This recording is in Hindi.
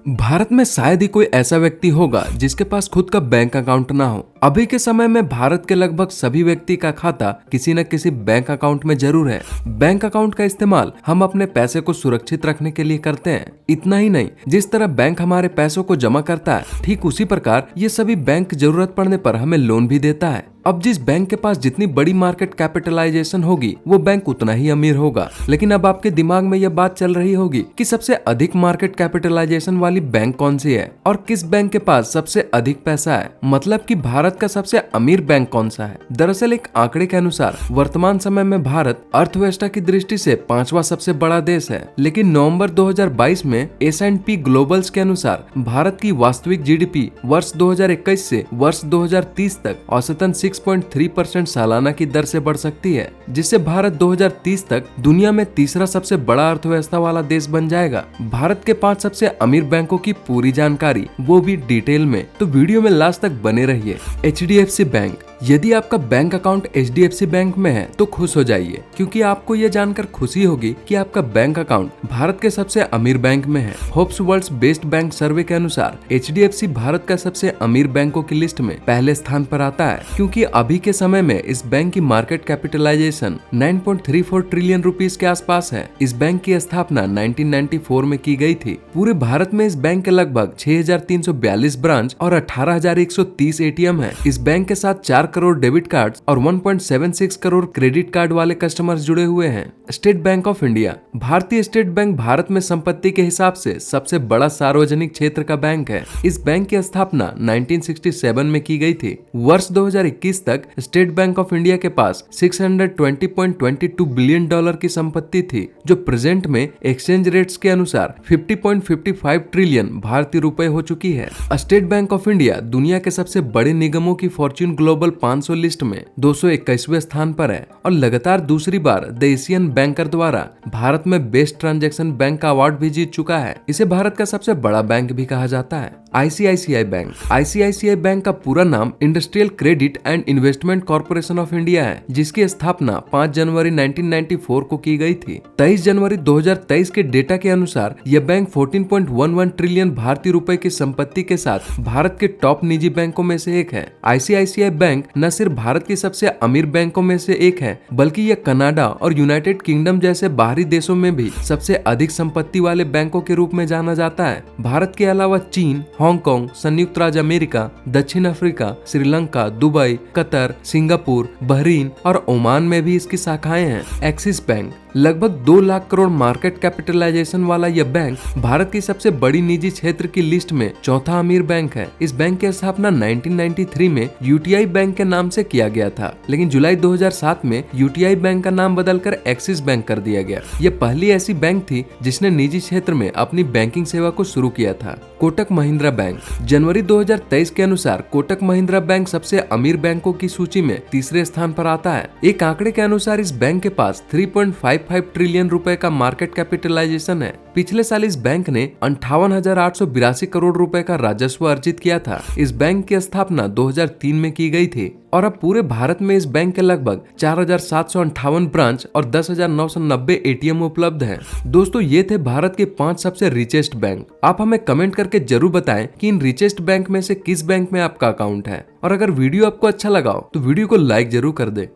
भारत में शायद ही कोई ऐसा व्यक्ति होगा जिसके पास खुद का बैंक अकाउंट ना हो। अभी के समय में भारत के लगभग सभी व्यक्ति का खाता किसी न किसी बैंक अकाउंट में जरूर है। बैंक अकाउंट का इस्तेमाल हम अपने पैसे को सुरक्षित रखने के लिए करते हैं। इतना ही नहीं, जिस तरह बैंक हमारे पैसों को जमा करता है, ठीक उसी प्रकार ये सभी बैंक जरूरत पड़ने पर हमें लोन भी देता है। अब जिस बैंक के पास जितनी बड़ी मार्केट कैपिटलाइजेशन होगी, वो बैंक उतना ही अमीर होगा। लेकिन अब आपके दिमाग में यह बात चल रही होगी कि सबसे अधिक मार्केट कैपिटलाइजेशन वाली बैंक कौन सी है और किस बैंक के पास सबसे अधिक पैसा है, मतलब कि भारत का सबसे अमीर बैंक कौन सा है। दरअसल एक आंकड़े के अनुसार वर्तमान समय में भारत अर्थव्यवस्था की दृष्टि से 5वां सबसे बड़ा देश है। लेकिन नवंबर 2022 में S&P ग्लोबल्स के अनुसार भारत की वास्तविक जीडीपी वर्ष 2021 से वर्ष 2030 तक औसतन 6.3% सालाना की दर से बढ़ सकती है, जिससे भारत 2030 तक दुनिया में तीसरा सबसे बड़ा अर्थव्यवस्था वाला देश बन जाएगा। भारत के 5 सबसे अमीर बैंकों की पूरी जानकारी, वो भी डिटेल में, तो वीडियो में लास्ट तक बने रहिए। HDFC bank. यदि आपका बैंक अकाउंट HDFC बैंक में है तो खुश हो जाइए, क्योंकि आपको यह जानकर खुशी होगी कि आपका बैंक अकाउंट भारत के सबसे अमीर बैंक में है। होप्स वर्ल्ड्स बेस्ट बैंक सर्वे के अनुसार HDFC भारत का सबसे अमीर बैंकों की लिस्ट में पहले स्थान पर आता है, क्योंकि अभी के समय में इस बैंक की मार्केट कैपिटलाइजेशन 9.34 ट्रिलियन रुपीस के आसपास है। इस बैंक की स्थापना 1994 में की गई थी। पूरे भारत में इस बैंक के लगभग 6,342 ब्रांच और 18,130 ATM है। इस बैंक के साथ 4 करोड़ डेबिट कार्ड्स और 1.76 करोड़ क्रेडिट कार्ड वाले कस्टमर्स जुड़े हुए हैं। State bank of India. भारतीय स्टेट बैंक भारत में संपत्ति के हिसाब से सबसे बड़ा सार्वजनिक क्षेत्र का बैंक है। इस बैंक की स्थापना 1967 में की गई थी। वर्ष 2021 तक स्टेट बैंक ऑफ इंडिया के पास $620.22 बिलियन की संपत्ति थी, जो प्रेजेंट में एक्सचेंज रेट्स के अनुसार 50.55 ट्रिलियन भारतीय रुपए हो चुकी है। स्टेट बैंक ऑफ इंडिया दुनिया के सबसे बड़े निगमों की फॉर्च्यून ग्लोबल 500 लिस्ट में 221वें स्थान पर है और लगातार दूसरी बार द एशियन बैंकर द्वारा भारत में बेस्ट ट्रांजैक्शन बैंक का अवार्ड भी जीत चुका है। इसे भारत का सबसे बड़ा बैंक भी कहा जाता है। ICICI bank. ICICI बैंक का पूरा नाम industrial credit and investment corporation of India है, जिसकी स्थापना 5 जनवरी 1994 को की गई थी। 23 जनवरी 2023 के डेटा के अनुसार यह बैंक 14.11 ट्रिलियन भारतीय रुपए की संपत्ति के साथ भारत के टॉप निजी बैंकों में से एक है। ICICI बैंक न सिर्फ भारत की सबसे अमीर बैंकों में से एक है, बल्कि यह कनाडा और यूनाइटेड किंगडम जैसे बाहरी देशों में भी सबसे अधिक संपत्ति वाले बैंकों के रूप में जाना जाता है। भारत के अलावा चीन, हांगकांग, संयुक्त राज्य अमेरिका, दक्षिण Africa, Sri Lanka, Dubai, Qatar, Singapore, Bahrain और ओमान में भी इसकी शाखाएं हैं। Axis bank. लगभग 2 लाख करोड़ मार्केट कैपिटलाइजेशन वाला यह बैंक भारत की सबसे बड़ी निजी क्षेत्र की लिस्ट में चौथा अमीर बैंक है। इस बैंक की स्थापना 1993 में UTI बैंक के नाम से किया गया था, लेकिन जुलाई 2007 में UTI बैंक का नाम बदलकर एक्सिस बैंक कर दिया गया। यह पहली ऐसी बैंक थी जिसने निजी क्षेत्र में अपनी बैंकिंग सेवा को शुरू किया था। कोटक महिंद्रा बैंक। जनवरी 2023 के अनुसार कोटक महिंद्रा बैंक सबसे अमीर बैंकों की सूची में तीसरे स्थान पर आता है। एक आंकड़े के अनुसार इस बैंक के पास 3.55 ट्रिलियन रुपए का मार्केट कैपिटलाइजेशन है। पिछले साल इस बैंक ने 58,882 करोड़ रुपए का राजस्व अर्जित किया था। इस बैंक की स्थापना 2003 में की गई थी और अब पूरे भारत में इस बैंक के लगभग 4,758 ब्रांच और 10,990 ATM उपलब्ध हैं। दोस्तों, ये थे भारत के 5 सबसे रिचेस्ट बैंक। आप हमें कमेंट करके जरूर बताएं कि इन रिचेस्ट बैंक में से किस बैंक में आपका अकाउंट है। और अगर वीडियो आपको अच्छा लगा हो तो वीडियो को लाइक जरूर कर दे।